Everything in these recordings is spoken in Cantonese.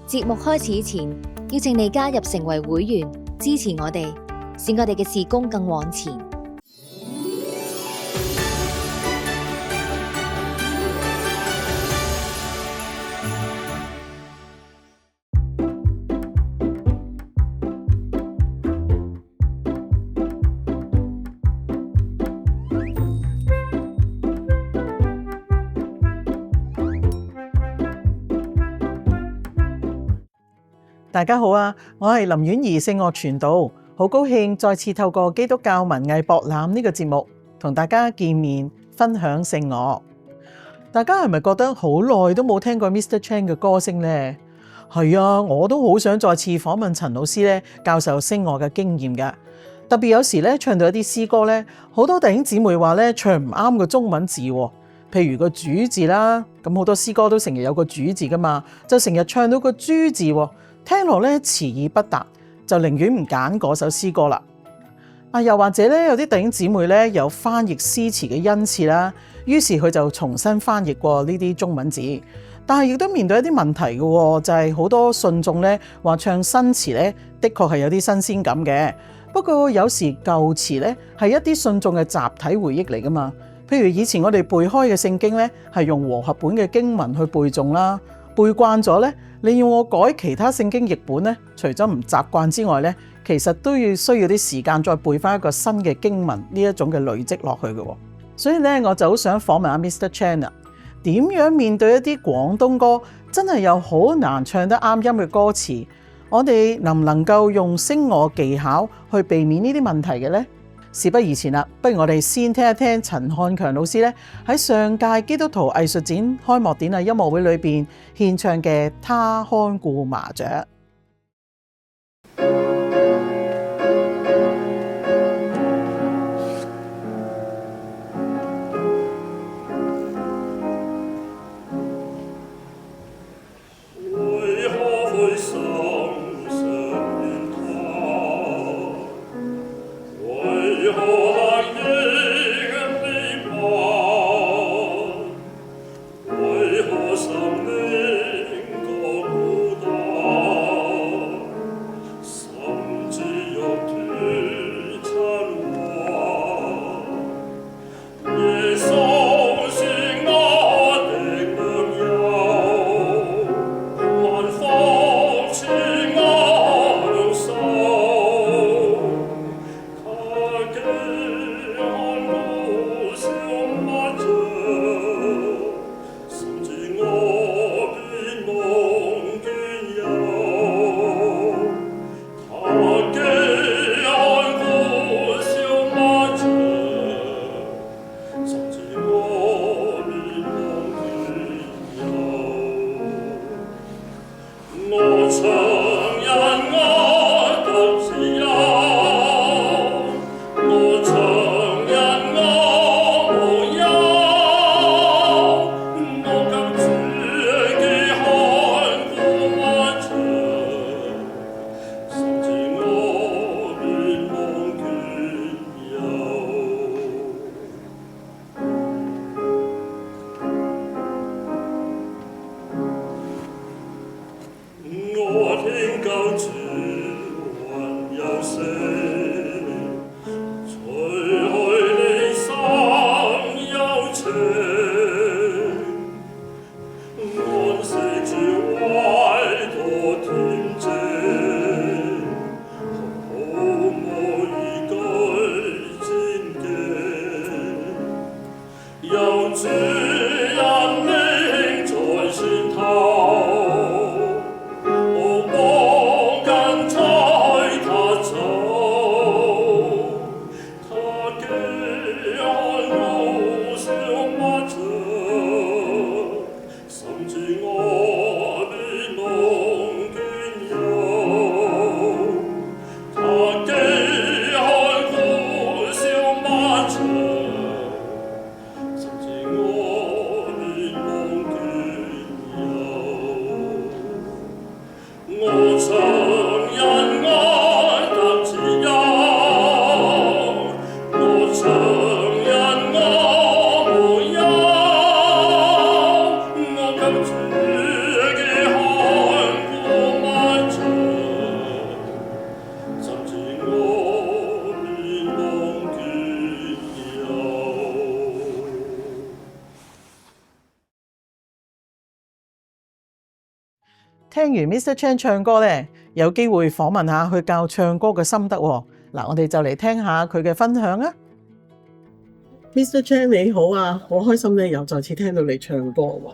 節目開始前，邀請你加入成為會員，支持我哋，使我哋嘅事工更往前。大家好啊，我係林婉儀聖樂傳道，好高興再次透過基督教文藝博覽呢個節目同大家見面分享聖樂。大家係咪覺得好耐都冇聽過 Mr. Chan 嘅歌聲呢？係啊，我都好想再次訪問陳老師咧，教授聲樂嘅經驗㗎。特別有時咧唱到一啲詩歌咧，好多弟兄姊妹話咧唱唔啱個中文字，譬如個主字啦，咁好多詩歌都成日有個主字噶嘛，就成日唱到個豬字，聽落咧詞意不達，就寧願唔揀嗰首詩歌啦。又或者咧有啲弟兄姊妹咧有翻譯詩詞嘅恩賜啦，於是佢就重新翻譯過呢啲中文字，但係亦都面對一啲問題嘅，就係好多信眾咧話唱新詞咧的確係有啲新鮮感嘅，不過有時舊詞咧係一啲信眾嘅集體回憶嚟噶嘛。譬如以前我哋背開嘅聖經咧係用和合本嘅經文去背誦啦，背慣咗咧，你要我改其他聖經譯本咧，除咗唔習慣之外咧，其實都要需要啲時間再背翻一個新嘅經文呢一種嘅累積落去嘅。所以咧我就好想訪問阿 Mr. Chan 啊，點樣面對一啲廣東歌真係有好難唱得啱音嘅歌詞，我哋能唔能夠用聲樂技巧去避免呢啲問題嘅呢？事不宜遲啦，不如我哋先聽一聽陳漢強老師咧喺上屆基督徒藝術展開幕典禮音樂會裏邊獻唱嘅《他看顧麻雀》。我聽完 Mr. Chan 唱歌呢，有機會訪問下佢教唱歌嘅心得喎。嗱，我哋就嚟聽下佢嘅分享啊。Mr. Chan 你好啊，好開心咧又再次聽到你唱歌喎。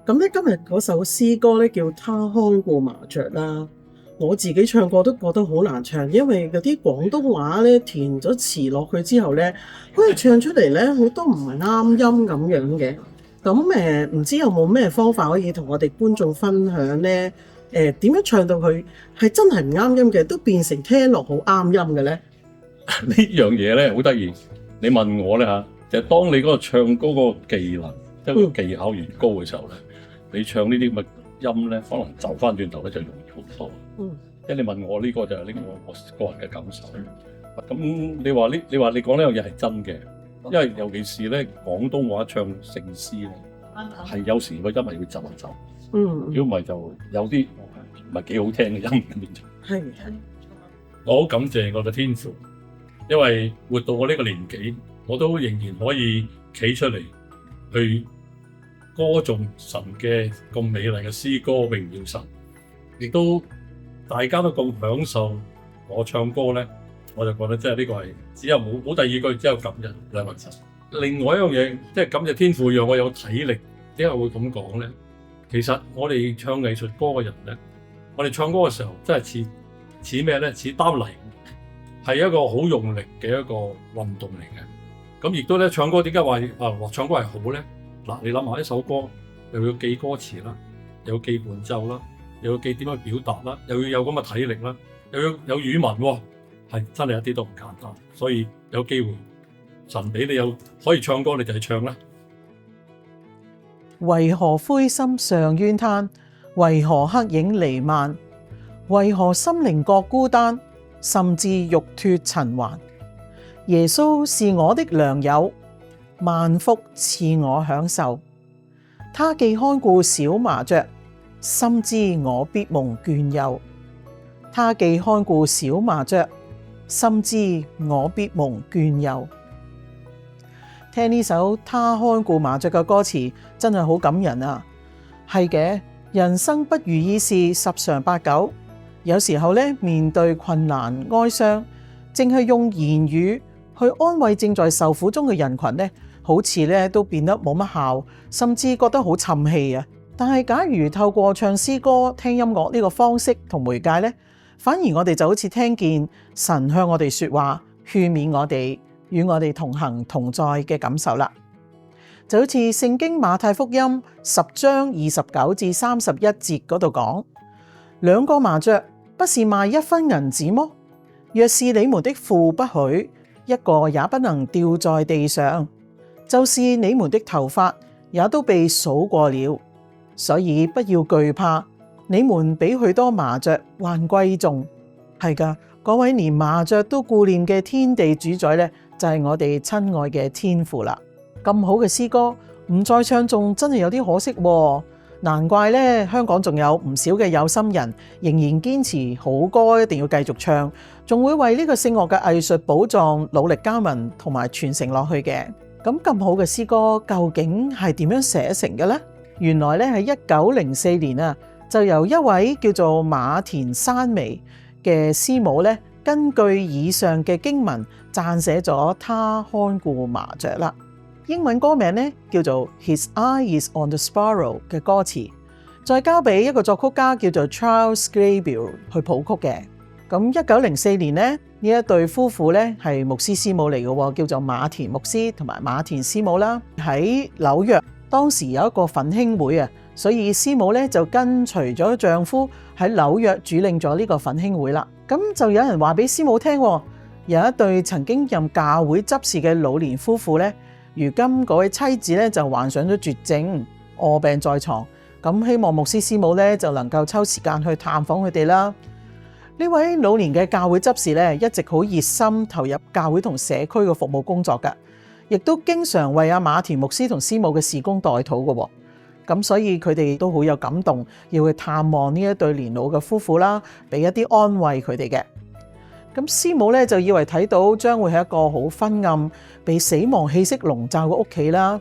咁咧今日嗰首詩歌咧叫《他看顧麻雀》啦。我自己唱過都覺得好難唱，因為嗰啲廣東話咧填咗詞落去之後咧，好似唱出嚟咧好多唔係啱音咁樣嘅。咁唔知有冇咩方法可以同我哋觀眾分享咧？點樣唱到佢係真係唔啱音嘅，都變成聽落好啱音嘅咧？呢樣嘢咧好得意。你問我咧嚇，就係當你嗰個唱歌嗰個技能，即係個技巧越高嘅時候咧，你唱呢啲咁嘅音咧，可能就翻轉頭咧就容易好多。即係你問我呢個就係呢個我個人嘅感受。咁你話你講呢樣嘢係真嘅，因為尤其是咧廣東話唱聖詩咧，係有時個音係會走一走。如果唔係就有啲唔係幾好聽嘅音咁變咗。係。我好感謝我嘅天父，因為活到我呢個年紀，我都仍然可以企出嚟去歌頌神嘅咁美麗嘅詩歌，榮耀神，亦都大家都咁享受我唱歌咧，我就覺得即係呢個係只有冇第二句，只有感恩兩個字。另外一樣嘢，即係感謝天父讓我有體力，點解會咁講咧？其實我哋唱藝術歌嘅人咧，我哋唱歌嘅時候真係似咩咧？似擔泥，係一個好用力嘅一個運動嚟嘅。咁亦都咧唱歌點解話唱歌係好咧？嗱，你諗下一首歌又要記歌詞啦，又要記伴奏啦，又要記點樣表達啦，又要有咁嘅體力啦，又要有語文喎，係真係一啲都唔簡單。所以有機會神俾你有可以唱歌，你就去唱啦。為何灰心常怨嘆？為何黑影彌漫？為何心靈覺孤單？甚至欲脫塵寰？耶穌是我的良友，萬福賜我享受。他既看顧小麻雀，深知我必蒙眷佑。他既看顧小麻雀，深知我必蒙眷佑。聽呢首他看顧麻雀嘅歌詞真係好感人啊！係嘅，人生不如意事十常八九，有時候咧面對困難哀傷，淨係用言語去安慰正在受苦中嘅人群咧，好似咧都變得冇乜效，甚至覺得好沉氣啊！但係假如透過唱詩歌、聽音樂呢個方式同媒介咧，反而我哋就好似聽見神向我哋說話，勸勉我哋，與我哋同行同在嘅感受啦。就好似聖經馬太福音10章29至31節嗰度講，兩個麻雀不是賣1分銀子麼？若是你們的父不許，一個也不能掉在地上。就是你們的頭髮也都被數過了，所以不要懼怕，你們比許多麻雀還貴重。係噶，各位連麻雀都顧念嘅天地主宰呢，就係我哋親愛嘅天父啦。咁好嘅詩歌唔再唱頌，真係有啲可惜喎。難怪呢，香港仲有唔少嘅有心人仍然堅持好歌一定要繼續唱，仲會為呢個聖樂嘅藝術寶藏努力耕耘同埋傳承落去嘅。咁好嘅詩歌究竟係點樣寫成嘅呢？原來咧喺1904年啊，就由一位叫做馬田山眉嘅師母咧，根據以上嘅經文撰寫咗他看顧麻雀啦。英文歌名咧叫做 His Eye is on the Sparrow 嘅歌詞，再交俾一個作曲家叫做 Charles Gabriel 去譜曲嘅。咁1904年咧，呢一對夫婦咧係牧師師母嚟嘅，叫做馬田牧師同埋馬田師母啦。喺紐約當時有一個奮興會啊，所以師母咧就跟隨咗丈夫喺紐約主領咗呢個奮興會啦。咁就有人話俾師母聽，有一對曾經任教會執事嘅老年夫婦咧，如今嗰位妻子咧就患上咗絕症，臥病在床。咁希望牧師師母咧就能夠抽時間去探訪佢哋啦。呢位老年嘅教會執事咧，一直好熱心投入教會同社區嘅服務工作㗎，亦都經常為阿馬田牧師同師母嘅事工代禱嘅。咁所以佢哋都好有感動，要去探望呢一對年老嘅夫婦啦，俾一啲安慰佢哋嘅。咁師母咧就以為睇到將會係一個好昏暗、被死亡氣息籠罩嘅屋企啦，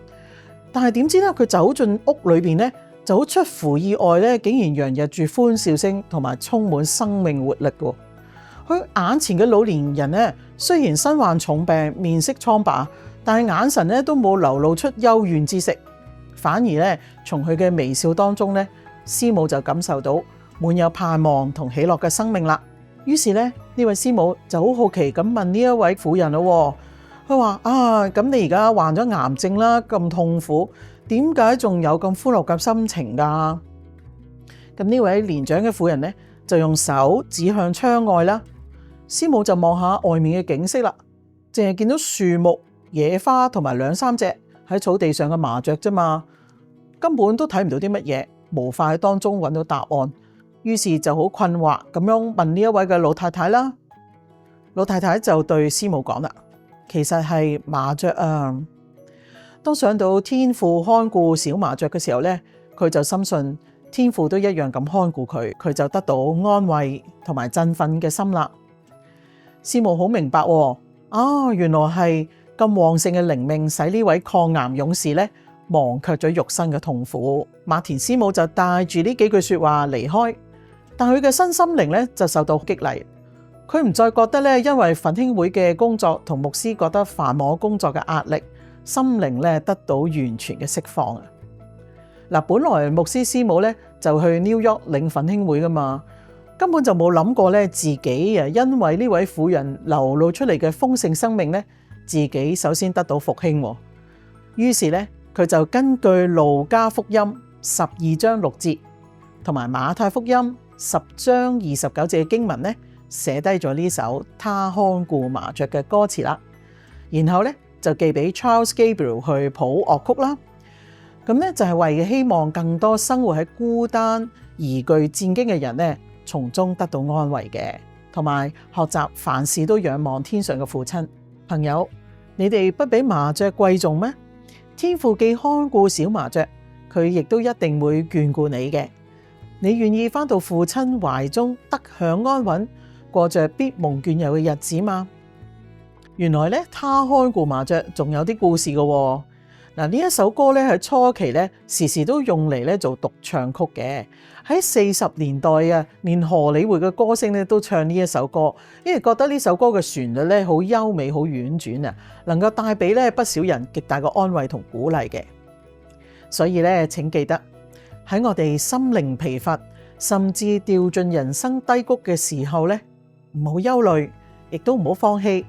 但係點知咧佢走進屋裏邊咧，就好出乎意外咧，竟然洋溢住歡笑聲同埋充滿生命活力嘅。佢眼前嘅老年人咧，雖然身患重病，面色蒼白，但係眼神咧都冇流露出幽怨之色，反而咧從佢嘅微笑當中咧，師母就感受到滿有盼望同喜樂嘅生命啦。於是咧，呢位師母就好好奇咁問呢一位婦人咯，佢話：咁你而家患咗癌症啦，咁痛苦，點解仲有咁歡樂嘅心情㗎？咁呢位年長嘅婦人咧，就用手指向窗外啦。師母就望下外面嘅景色啦，淨係見到樹木、野花同埋兩三隻喺草地上嘅麻雀啫嘛，根本都睇唔到啲乜嘢，無法喺當中揾到答案。於是就好困惑咁樣問呢一位嘅老太太啦。老太太就對師母講啦：其實係麻雀啊。當想到天父看顧小麻雀嘅時候咧，佢就深信天父都一樣咁看顧佢，佢就得到安慰同埋振奮嘅心啦。師母好明白原來係咁旺盛嘅靈命使呢位抗癌勇士咧忘卻咗肉身嘅痛苦。馬田師母就帶住呢幾句說話離開，但佢嘅身心靈咧就受到激勵，佢唔再覺得咧因為奮興會嘅工作同牧師覺得繁忙工作嘅壓力，心靈咧得到完全嘅釋放啊！嗱，本來牧師師母咧就去 New York 領奮興會噶嘛，根本就冇諗過咧自己因為呢位婦人流露出嚟嘅豐盛生命咧，自己首先得到復興。於是咧佢就根據路加福音12章6節同埋馬太福音10章29節嘅經文咧，寫低咗呢首他看顧麻雀嘅歌詞啦，然後咧就寄俾 Charles Gabriel 去譜樂曲啦。咁咧就係為希望更多生活喺孤單而具戰兢嘅人咧，從中得到安慰嘅，同埋學習凡事都仰望天上嘅父親。朋友，你哋不比麻雀貴重咩？天父既看顧小麻雀，佢亦都一定會眷顧你嘅。你願意返到父親懷中得享安穩，過着必蒙眷佑嘅日子嗎？原來咧，他看顧麻雀仲有啲故事嘅。嗱，呢一首歌咧喺初期咧時時都用嚟咧做獨唱曲嘅。喺40年代啊，連荷里活嘅歌星咧都唱呢一首歌，因為覺得呢首歌嘅旋律咧好優美、好婉轉啊，能夠帶俾咧不少人極大嘅安慰同鼓勵嘅。所以咧，請記得喺我哋心靈疲乏，甚至掉進人生低谷嘅時候咧，唔好憂慮，亦都唔好放棄，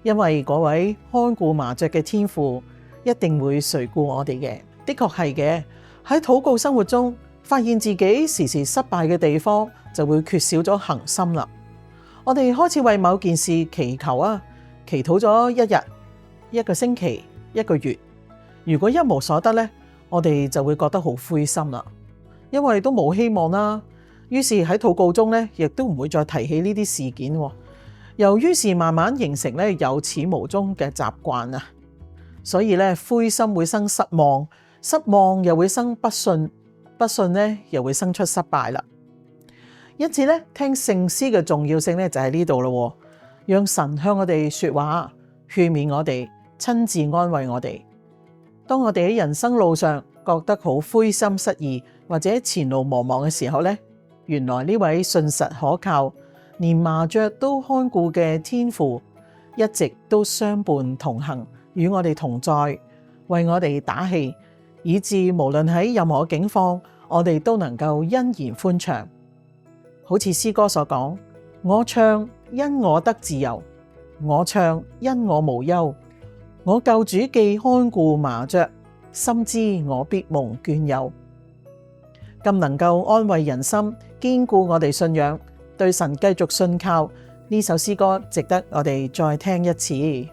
因為嗰位看顧麻雀嘅天父一定會垂顧我哋嘅。的確係嘅，喺禱告生活中發現自己時時失敗嘅地方，就會缺少咗恆心啦。我哋開始為某件事祈求啊，祈禱咗一日、一個星期、一個月，如果一無所得呢，我哋就會覺得好灰心啦，因為都冇希望啦。於是喺禱告中呢，亦都唔會再提起呢啲事件。由於是慢慢形成咧有始無終嘅習慣啊，所以咧灰心會生失望，失望又會生不信，不信咧又會生出失敗啦。因此咧，聽聖詩嘅重要性咧就喺呢度咯，讓神向我哋說話，勸勉我哋，親自安慰我哋。當我哋喺人生路上覺得好灰心失意或者前路茫茫嘅時候咧，原來呢位信實可靠，連麻雀都看顧嘅天父，一直都相伴同行，與我哋同在，為我哋打氣，以致無論喺任何境況，我哋都能夠欣然歡唱。好似詩歌所講，我唱因我得自由，我唱因我無憂，我救主既看顧麻雀，深知我必蒙眷佑。咁能夠安慰人心，堅固我哋信仰，對神繼續信靠，呢首詩歌值得我哋再聽一次。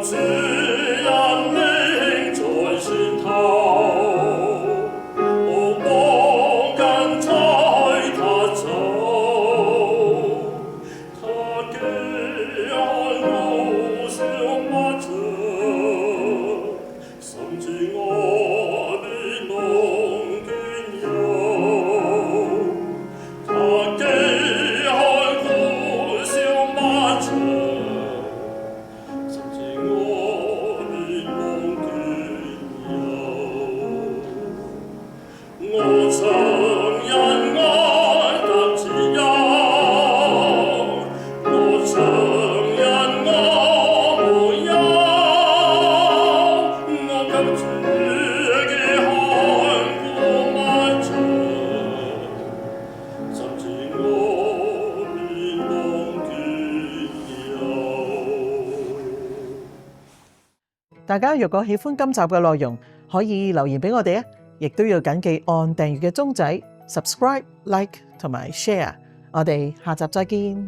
此人命在心頭，我望人猜他走，他寄看我上馬場，甚至我連夢見有，他寄看我上馬場。我曾因愛得自由，我曾因愛無憂，我給主嘅看顧萬場，甚至我連夢見有。大家若果喜歡今集嘅內容，可以留言俾我哋啊！亦都要緊記按訂閱嘅鐘仔 subscribe、like 同埋 share。我哋下集再見。